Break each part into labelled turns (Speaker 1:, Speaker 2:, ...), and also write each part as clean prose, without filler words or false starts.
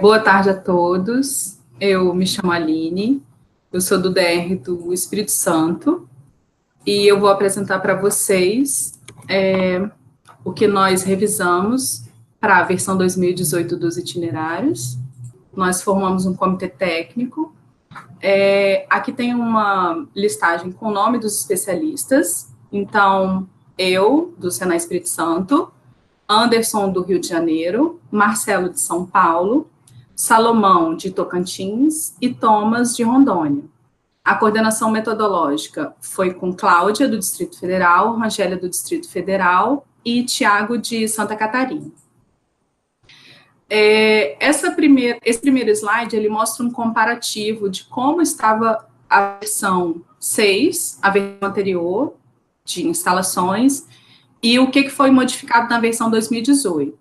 Speaker 1: Boa tarde a todos. Eu me chamo Aline, eu sou do DR do Espírito Santo e eu vou apresentar para vocês o que nós revisamos para a versão 2018 dos itinerários. Nós formamos um comitê técnico. Aqui tem uma listagem com o nome dos especialistas. Então, eu, do Senai Espírito Santo, Anderson, do Rio de Janeiro, Marcelo, de São Paulo, Salomão, de Tocantins, e Thomas, de Rondônia. A coordenação metodológica foi com Cláudia, do Distrito Federal, Rangélia, do Distrito Federal, e Tiago, de Santa Catarina. Esse primeiro slide, ele mostra um comparativo de como estava a versão 6, a versão anterior, de instalações, e o que foi modificado na versão 2018.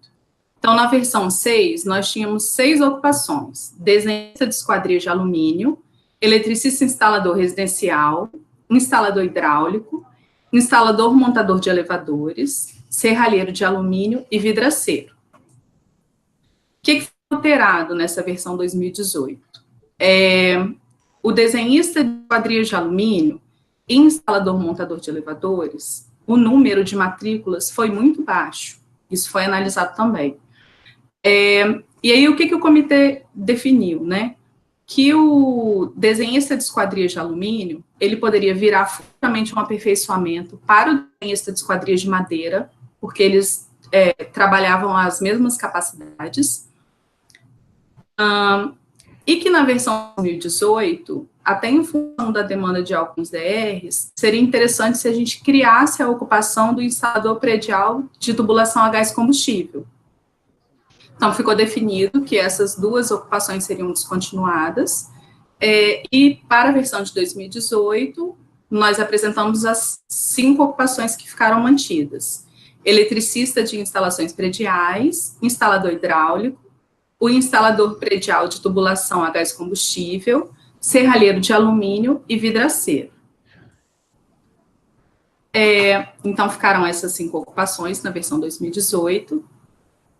Speaker 1: Então, na versão 6, nós tínhamos 6 ocupações: desenhista de esquadria de alumínio, eletricista instalador residencial, instalador hidráulico, instalador montador de elevadores, serralheiro de alumínio e vidraceiro. O que foi alterado nessa versão 2018? O desenhista de esquadria de alumínio e instalador montador de elevadores, o número de matrículas foi muito baixo. Isso foi analisado também. E aí, o que o comitê definiu, né? Que o desenhista de esquadria de alumínio, ele poderia virar futuramente um aperfeiçoamento para o desenhista de esquadria de madeira, porque eles trabalhavam as mesmas capacidades. E que na versão 2018, até em função da demanda de alguns DRs, seria interessante se a gente criasse a ocupação do instalador predial de tubulação a gás combustível. Então, ficou definido que essas duas ocupações seriam descontinuadas, e para a versão de 2018, nós apresentamos as 5 ocupações que ficaram mantidas: eletricista de instalações prediais, instalador hidráulico, o instalador predial de tubulação a gás combustível, serralheiro de alumínio e vidraceiro. Então, ficaram essas 5 ocupações na versão 2018.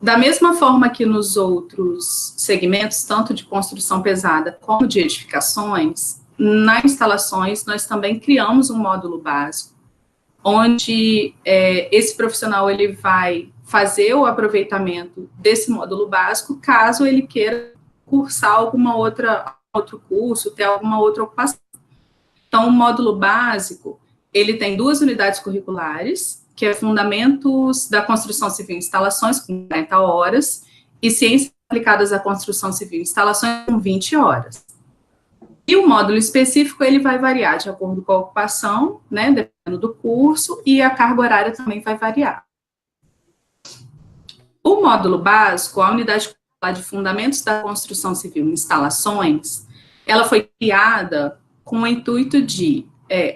Speaker 1: Da mesma forma que nos outros segmentos, tanto de construção pesada como de edificações, nas instalações nós também criamos um módulo básico, onde esse profissional ele vai fazer o aproveitamento desse módulo básico, caso ele queira cursar outro curso, ter alguma outra ocupação. Então, o módulo básico, ele tem 2 unidades curriculares, que é Fundamentos da Construção Civil e Instalações, com 40 horas, e Ciências Aplicadas à Construção Civil e Instalações, com 20 horas. E o módulo específico, ele vai variar de acordo com a ocupação, né, dependendo do curso, e a carga horária também vai variar. O módulo básico, a unidade curricular de Fundamentos da Construção Civil e Instalações, ela foi criada com o intuito de,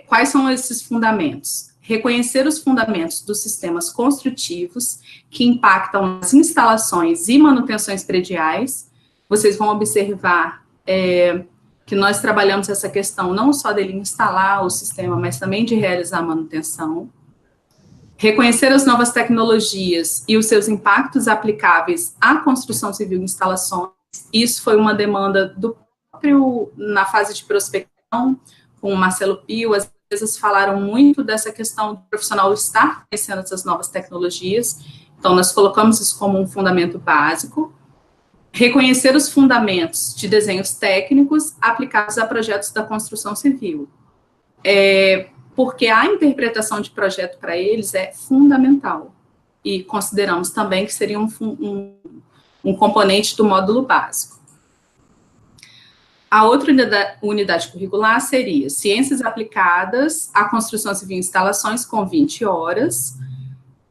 Speaker 1: quais são esses fundamentos? Reconhecer os fundamentos dos sistemas construtivos que impactam as instalações e manutenções prediais. Vocês vão observar que nós trabalhamos essa questão não só dele instalar o sistema, mas também de realizar a manutenção. Reconhecer as novas tecnologias e os seus impactos aplicáveis à construção civil e instalações. Isso foi uma demanda do próprio, na fase de prospecção, com o Marcelo Pio. As empresas falaram muito dessa questão do profissional estar conhecendo essas novas tecnologias. Então, nós colocamos isso como um fundamento básico. Reconhecer os fundamentos de desenhos técnicos aplicados a projetos da construção civil. Porque a interpretação de projeto para eles é fundamental. E consideramos também que seria um componente do módulo básico. A outra unidade curricular seria Ciências Aplicadas à Construção Civil e Instalações, com 20 horas.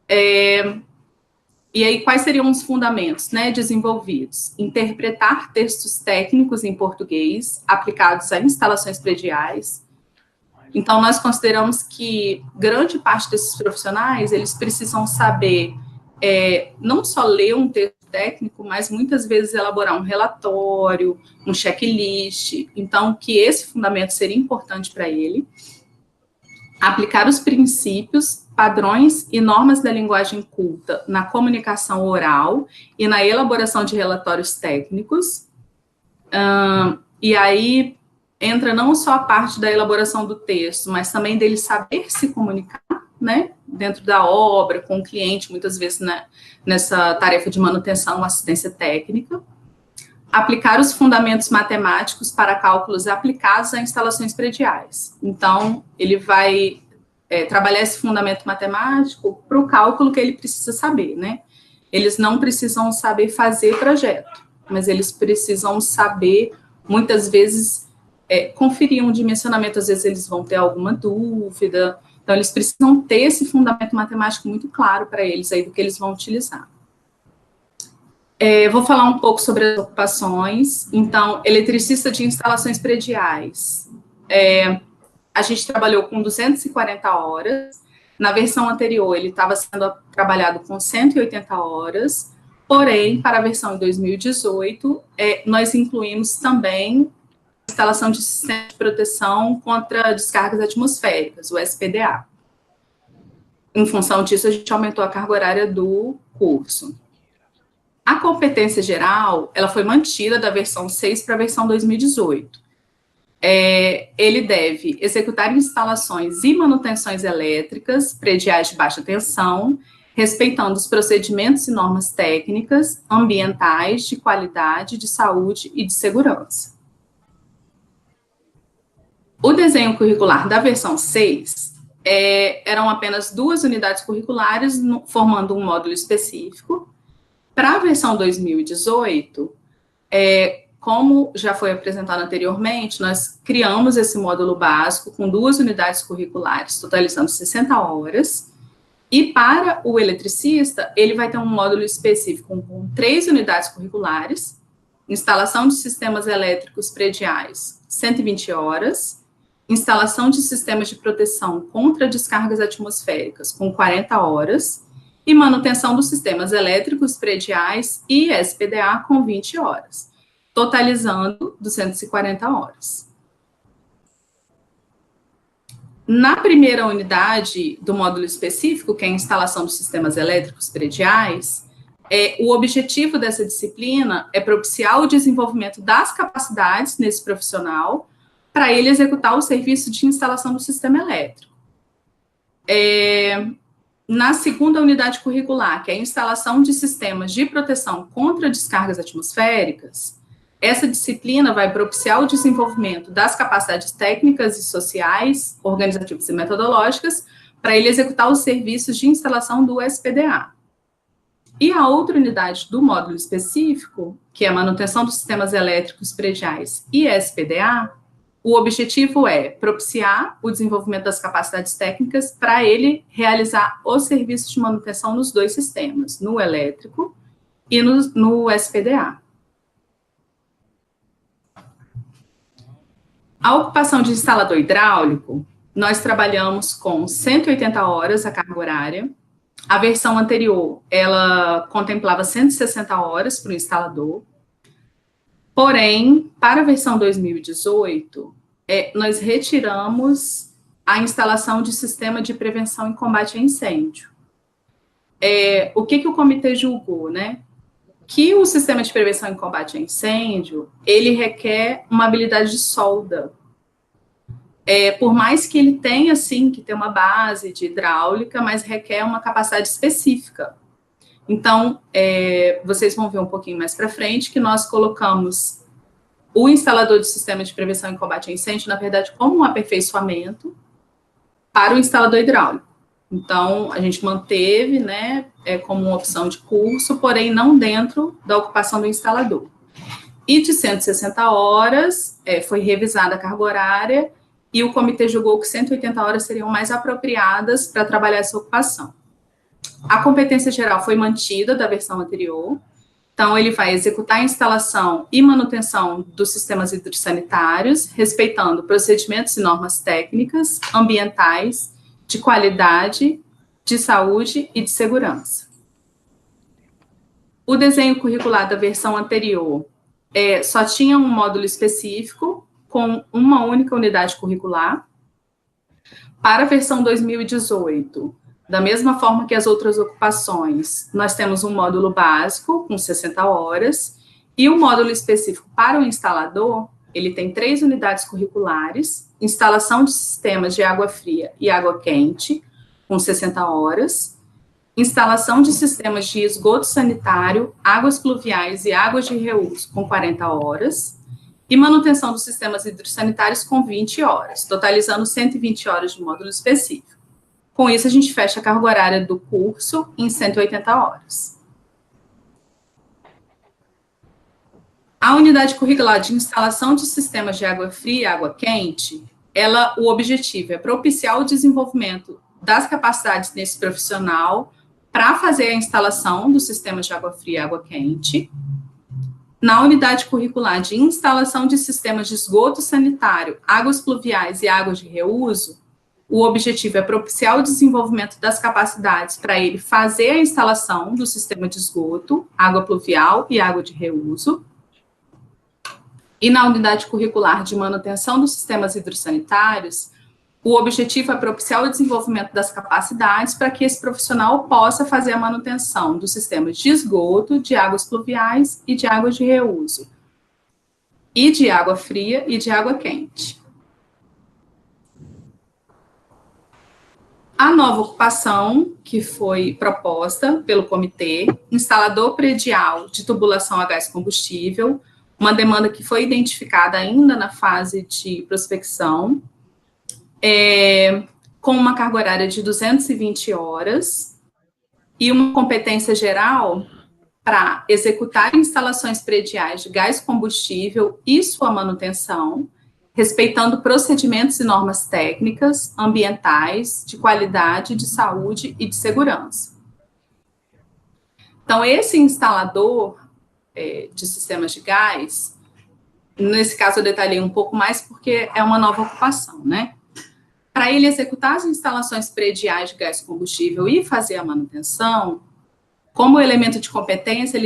Speaker 1: E aí, quais seriam os fundamentos, né, desenvolvidos? Interpretar textos técnicos em português aplicados a instalações prediais. Então, nós consideramos que grande parte desses profissionais, eles precisam saber não só ler um texto técnico, mas muitas vezes elaborar um relatório, um checklist. Então, que esse fundamento seria importante para ele. aplicar os princípios, padrões e normas da linguagem culta na comunicação oral e na elaboração de relatórios técnicos. E aí entra não só a parte da elaboração do texto, mas também dele saber se comunicar, né, dentro da obra, com o cliente, muitas vezes, né, nessa tarefa de manutenção, assistência técnica. Aplicar os fundamentos matemáticos para cálculos aplicados a instalações prediais. Então, ele vai trabalhar esse fundamento matemático para o cálculo que ele precisa saber, né? Eles não precisam saber fazer projeto, mas eles precisam saber, muitas vezes, conferir um dimensionamento, às vezes eles vão ter alguma dúvida, então eles precisam ter esse fundamento matemático muito claro para eles aí do que eles vão utilizar. Vou falar um pouco sobre as ocupações. Então, eletricista de instalações prediais. A gente trabalhou com 240 horas. Na versão anterior, ele estava sendo trabalhado com 180 horas. Porém, para a versão de 2018, nós incluímos também a instalação de sistema de proteção contra descargas atmosféricas, o SPDA. Em função disso, a gente aumentou a carga horária do curso. A competência geral, ela foi mantida da versão 6 para a versão 2018. Ele deve executar instalações e manutenções elétricas, prediais de baixa tensão, respeitando os procedimentos e normas técnicas, ambientais, de qualidade, de saúde e de segurança. O desenho curricular da versão 6 eram apenas 2 unidades curriculares, formando um módulo específico. Para a versão 2018, como já foi apresentado anteriormente, nós criamos esse módulo básico com 2 unidades curriculares, totalizando 60 horas, e para o eletricista, ele vai ter um módulo específico com 3 unidades curriculares, instalação de sistemas elétricos prediais, 120 horas, instalação de sistemas de proteção contra descargas atmosféricas, com 40 horas, e manutenção dos sistemas elétricos prediais e SPDA com 20 horas, totalizando 240 horas. Na primeira unidade do módulo específico, que é a instalação dos sistemas elétricos prediais, o objetivo dessa disciplina é propiciar o desenvolvimento das capacidades nesse profissional para ele executar o serviço de instalação do sistema elétrico. Na segunda unidade curricular, que é a instalação de sistemas de proteção contra descargas atmosféricas, essa disciplina vai propiciar o desenvolvimento das capacidades técnicas e sociais, organizativas e metodológicas, para ele executar os serviços de instalação do SPDA. E a outra unidade do módulo específico, que é a manutenção dos sistemas elétricos prediais e SPDA, o objetivo é propiciar o desenvolvimento das capacidades técnicas para ele realizar os serviços de manutenção nos 2 sistemas, no elétrico e no SPDA. A ocupação de instalador hidráulico, nós trabalhamos com 180 horas a carga horária. A versão anterior, ela contemplava 160 horas para o instalador. Porém, para a versão 2018, nós retiramos a instalação de sistema de prevenção e combate a incêndio. O que o comitê julgou, né? Que o sistema de prevenção e combate a incêndio, ele requer uma habilidade de solda. Por mais que ele tenha, sim, que ter uma base de hidráulica, mas requer uma capacidade específica. Então, vocês vão ver um pouquinho mais para frente que nós colocamos o instalador de sistema de prevenção e combate a incêndio, na verdade, como um aperfeiçoamento para o instalador hidráulico. Então, a gente manteve, né, como uma opção de curso, porém não dentro da ocupação do instalador. E de 160 horas, foi revisada a carga horária, e o comitê julgou que 180 horas seriam mais apropriadas para trabalhar essa ocupação. A competência geral foi mantida da versão anterior, então ele vai executar a instalação e manutenção dos sistemas hidrossanitários, respeitando procedimentos e normas técnicas, ambientais, de qualidade, de saúde e de segurança. O desenho curricular da versão anterior só tinha um módulo específico, com uma única unidade curricular. para a versão 2018, da mesma forma que as outras ocupações, nós temos um módulo básico, com 60 horas, e o módulo específico para o instalador, ele tem 3 unidades curriculares, instalação de sistemas de água fria e água quente, com 60 horas, instalação de sistemas de esgoto sanitário, águas pluviais e águas de reuso, com 40 horas, e manutenção dos sistemas hidrossanitários com 20 horas, totalizando 120 horas de módulo específico. Com isso, a gente fecha a carga horária do curso em 180 horas. A unidade curricular de instalação de sistemas de água fria e água quente, o objetivo é propiciar o desenvolvimento das capacidades desse profissional para fazer a instalação dos sistemas de água fria e água quente. Na unidade curricular de instalação de sistemas de esgoto sanitário, águas pluviais e águas de reuso, o objetivo é propiciar o desenvolvimento das capacidades para ele fazer a instalação do sistema de esgoto, água pluvial e água de reuso. E na unidade curricular de manutenção dos sistemas hidrossanitários, o objetivo é propiciar o desenvolvimento das capacidades para que esse profissional possa fazer a manutenção dos sistemas de esgoto, de águas pluviais e de águas de reuso, e de água fria e de água quente. A nova ocupação que foi proposta pelo comitê, instalador predial de tubulação a gás combustível, uma demanda que foi identificada ainda na fase de prospecção, com uma carga horária de 220 horas e uma competência geral para executar instalações prediais de gás combustível e sua manutenção, respeitando procedimentos e normas técnicas, ambientais, de qualidade, de saúde e de segurança. Então, esse instalador de sistemas de gás, nesse caso eu detalhei um pouco mais porque é uma nova ocupação, né? Para ele executar as instalações prediais de gás combustível e fazer a manutenção, como elemento de competência,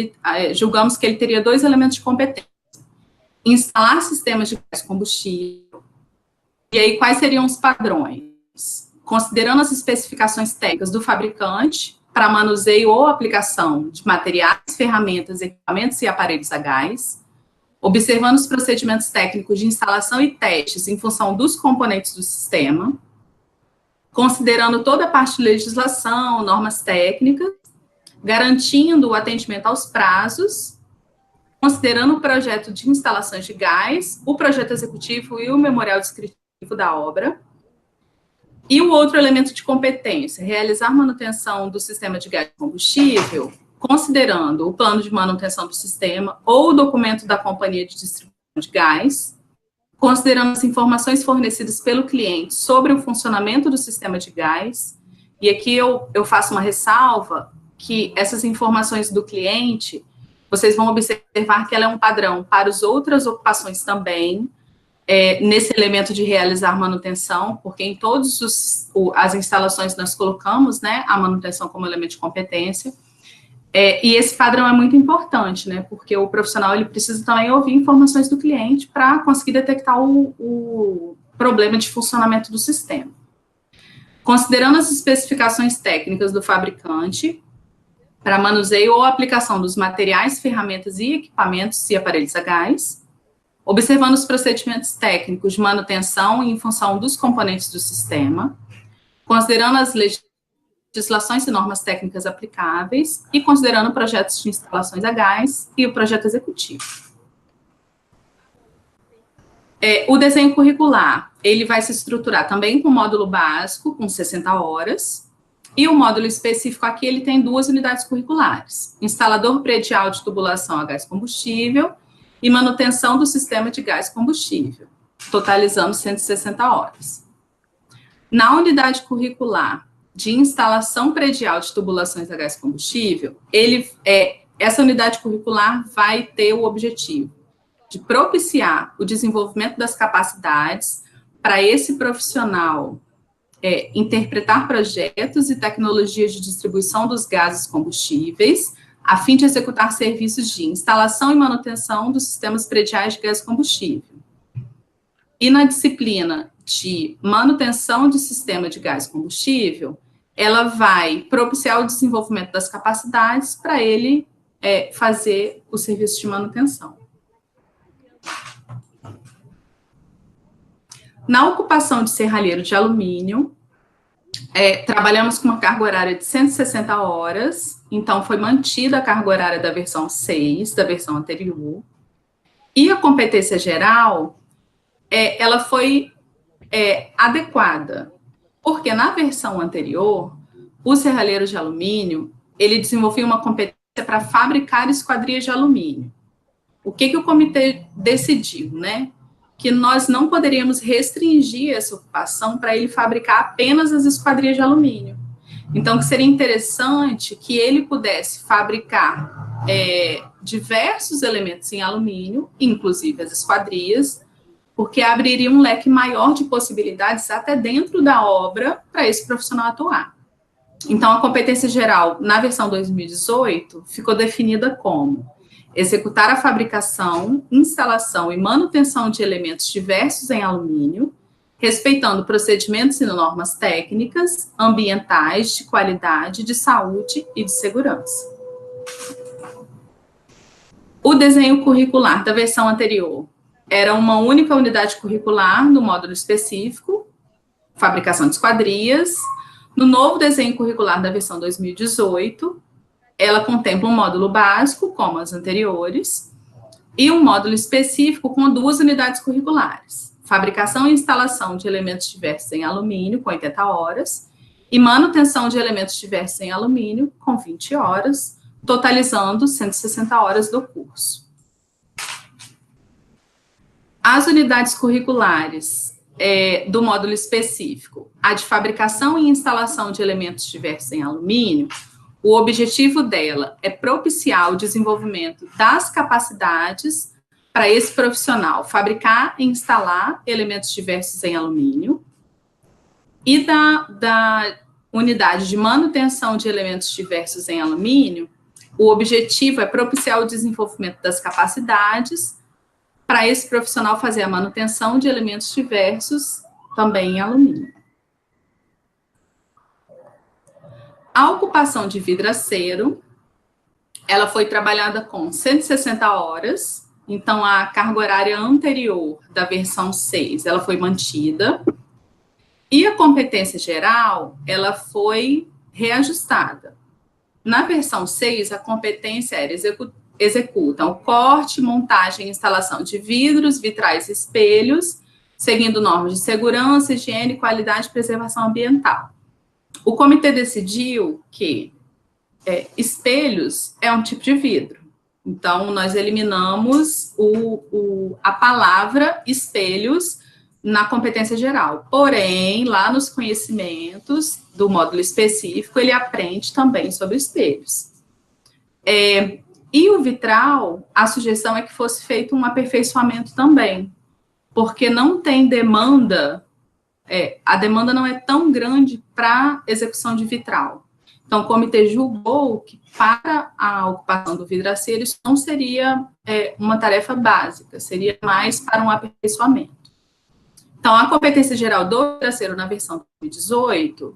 Speaker 1: julgamos que ele teria 2 elementos de competência. Instalar sistemas de gás combustível. E aí, quais seriam os padrões? Considerando as especificações técnicas do fabricante para manuseio ou aplicação de materiais, ferramentas, equipamentos e aparelhos a gás, observando os procedimentos técnicos de instalação e testes em função dos componentes do sistema, considerando toda a parte de legislação, normas técnicas, garantindo o atendimento aos prazos, considerando o projeto de instalações de gás, o projeto executivo e o memorial descritivo da obra. E o outro elemento de competência, realizar manutenção do sistema de gás combustível, considerando o plano de manutenção do sistema ou o documento da companhia de distribuição de gás, considerando as informações fornecidas pelo cliente sobre o funcionamento do sistema de gás, e aqui eu faço uma ressalva que essas informações do cliente, vocês vão observar que ela é um padrão para as outras ocupações também, nesse elemento de realizar manutenção, porque em todas as instalações nós colocamos, né, a manutenção como elemento de competência, e esse padrão é muito importante, né, porque o profissional ele precisa também ouvir informações do cliente para conseguir detectar o problema de funcionamento do sistema. Considerando as especificações técnicas do fabricante, para manuseio ou aplicação dos materiais, ferramentas e equipamentos e aparelhos a gás, observando os procedimentos técnicos de manutenção em função dos componentes do sistema, considerando as legislações e normas técnicas aplicáveis e considerando projetos de instalações a gás e o projeto executivo. O desenho curricular, ele vai se estruturar também com módulo básico, com 60 horas, e o módulo específico aqui, ele tem 2 unidades curriculares, instalador predial de tubulação a gás combustível e manutenção do sistema de gás combustível, totalizando 160 horas. Na unidade curricular de instalação predial de tubulações a gás combustível, essa unidade curricular vai ter o objetivo de propiciar o desenvolvimento das capacidades para esse profissional interpretar projetos e tecnologias de distribuição dos gases combustíveis, a fim de executar serviços de instalação e manutenção dos sistemas prediais de gás combustível. E na disciplina de manutenção de sistema de gás e combustível, ela vai propiciar o desenvolvimento das capacidades para ele fazer o serviço de manutenção. Na ocupação de serralheiro de alumínio, trabalhamos com uma carga horária de 160 horas, então foi mantida a carga horária da versão 6, da versão anterior, e a competência geral, ela foi adequada, porque na versão anterior, o serralheiro de alumínio, ele desenvolvia uma competência para fabricar esquadrias de alumínio. O que o comitê decidiu, né? Que nós não poderíamos restringir essa ocupação para ele fabricar apenas as esquadrias de alumínio. Então, que seria interessante que ele pudesse fabricar diversos elementos em alumínio, inclusive as esquadrias, porque abriria um leque maior de possibilidades até dentro da obra para esse profissional atuar. Então, a competência geral, na versão 2018, ficou definida como executar a fabricação, instalação e manutenção de elementos diversos em alumínio, respeitando procedimentos e normas técnicas, ambientais, de qualidade, de saúde e de segurança. O desenho curricular da versão anterior era uma única unidade curricular no módulo específico, fabricação de esquadrias. No novo desenho curricular da versão 2018, ela contempla um módulo básico, como as anteriores, e um módulo específico com 2 unidades curriculares: fabricação e instalação de elementos diversos em alumínio, com 80 horas, e manutenção de elementos diversos em alumínio, com 20 horas, totalizando 160 horas do curso. As unidades curriculares do módulo específico, a de fabricação e instalação de elementos diversos em alumínio, o objetivo dela é propiciar o desenvolvimento das capacidades para esse profissional fabricar e instalar elementos diversos em alumínio, e da unidade de manutenção de elementos diversos em alumínio, o objetivo é propiciar o desenvolvimento das capacidades para esse profissional fazer a manutenção de elementos diversos também em alumínio. A ocupação de vidraceiro, ela foi trabalhada com 160 horas, então a carga horária anterior da versão 6, ela foi mantida, e a competência geral, ela foi reajustada. Na versão 6, a competência era executam o corte, montagem e instalação de vidros, vitrais e espelhos, seguindo normas de segurança, higiene, qualidade e preservação ambiental. O comitê decidiu que espelhos é um tipo de vidro. Então, nós eliminamos a palavra espelhos na competência geral. Porém, lá nos conhecimentos do módulo específico, ele aprende também sobre espelhos. E o vitral, a sugestão é que fosse feito um aperfeiçoamento também, porque não tem demanda, a demanda não é tão grande para execução de vitral. Então, o comitê julgou que para a ocupação do vidraceiro, isso não seria uma tarefa básica, seria mais para um aperfeiçoamento. Então, a competência geral do vidraceiro na versão 2018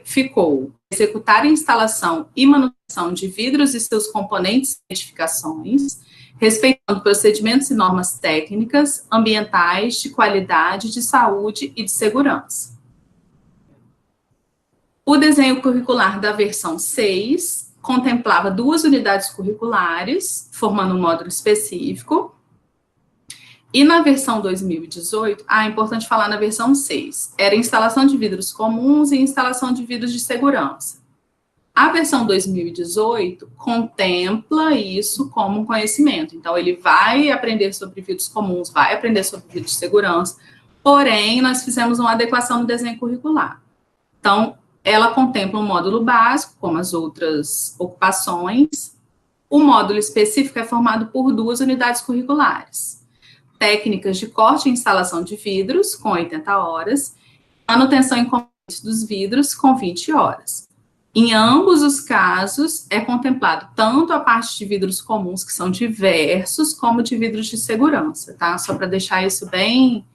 Speaker 1: ficou executar a instalação e manutenção de vidros e seus componentes e edificações, respeitando procedimentos e normas técnicas, ambientais, de qualidade, de saúde e de segurança. O desenho curricular da versão 6 contemplava 2 unidades curriculares, formando um módulo específico. E na versão 2018, é importante falar na versão 6, era instalação de vidros comuns e instalação de vidros de segurança. A versão 2018 contempla isso como um conhecimento. Então, ele vai aprender sobre vidros comuns, vai aprender sobre vidros de segurança, porém, nós fizemos uma adequação no desenho curricular. Então, ela contempla um módulo básico, como as outras ocupações. O módulo específico é formado por 2 unidades curriculares: técnicas de corte e instalação de vidros, com 80 horas, manutenção e componentes dos vidros, com 20 horas. Em ambos os casos, é contemplado tanto a parte de vidros comuns, que são diversos, como de vidros de segurança, tá? Só para deixar isso bem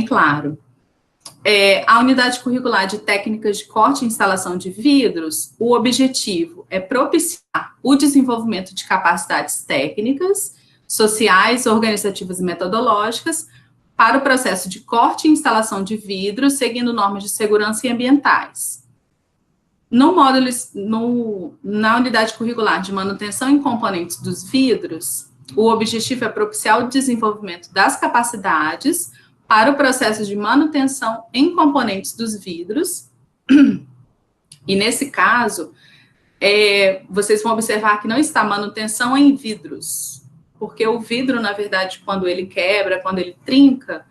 Speaker 1: claro. A unidade curricular de técnicas de corte e instalação de vidros, o objetivo é propiciar o desenvolvimento de capacidades técnicas, sociais, organizativas e metodológicas para o processo de corte e instalação de vidros, seguindo normas de segurança e ambientais. No módulo, na unidade curricular de manutenção em componentes dos vidros, o objetivo é propiciar o desenvolvimento das capacidades para o processo de manutenção em componentes dos vidros. E nesse caso, vocês vão observar que não está manutenção em vidros, porque o vidro, na verdade, quando ele quebra, quando ele trinca,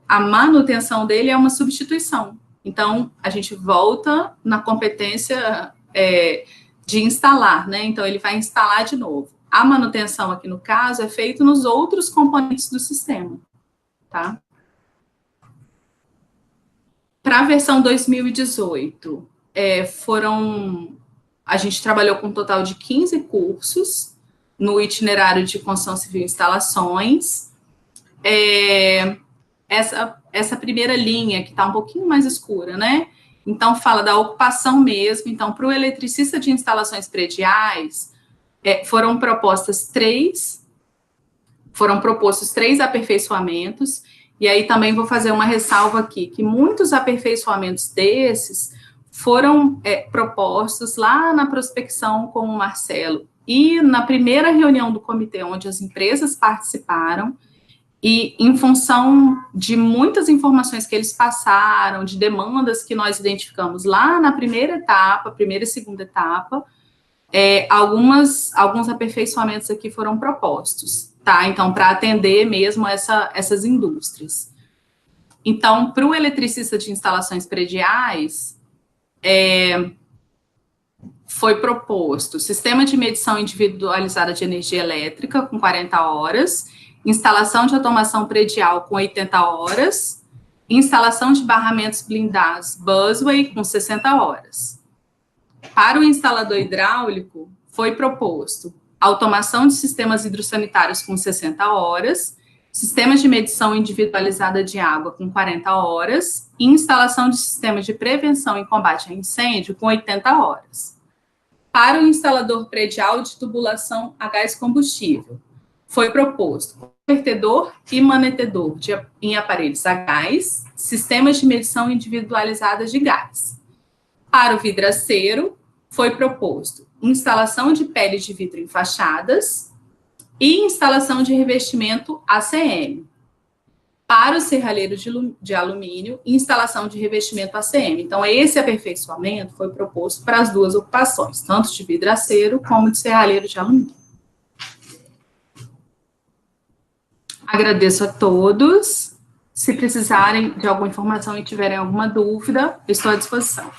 Speaker 1: a manutenção dele é uma substituição. Então, a gente volta na competência de instalar, né? Então, ele vai instalar de novo. A manutenção aqui, no caso, é feita nos outros componentes do sistema, tá? Para a versão 2018, a gente trabalhou com um total de 15 cursos no itinerário de construção civil e instalações. Essa primeira linha, que está um pouquinho mais escura, né? Então, fala da ocupação mesmo. Então, para o eletricista de instalações prediais, foram propostos 3 aperfeiçoamentos. E aí também vou fazer uma ressalva aqui, que muitos aperfeiçoamentos desses foram propostos lá na prospecção com o Marcelo e na primeira reunião do comitê, onde as empresas participaram, e em função de muitas informações que eles passaram, de demandas que nós identificamos lá na primeira e segunda etapa, alguns aperfeiçoamentos aqui foram propostos, tá? Então, para atender mesmo essas indústrias. Então, para o eletricista de instalações prediais, foi proposto sistema de medição individualizada de energia elétrica com 40 horas, instalação de automação predial com 80 horas, instalação de barramentos blindados busway com 60 horas. Para o instalador hidráulico, foi proposto automação de sistemas hidrossanitários com 60 horas, sistemas de medição individualizada de água com 40 horas e instalação de sistemas de prevenção e combate a incêndio com 80 horas. Para o instalador predial de tubulação a gás combustível, foi proposto convertedor e manetedor em aparelhos a gás, sistemas de medição individualizada de gás. Para o vidraceiro, foi proposto instalação de pele de vidro em fachadas e instalação de revestimento ACM. Para o serralheiro de alumínio, instalação de revestimento ACM. Então, esse aperfeiçoamento foi proposto para as duas ocupações, tanto de vidraceiro como de serralheiro de alumínio. Agradeço a todos. Se precisarem de alguma informação e tiverem alguma dúvida, estou à disposição.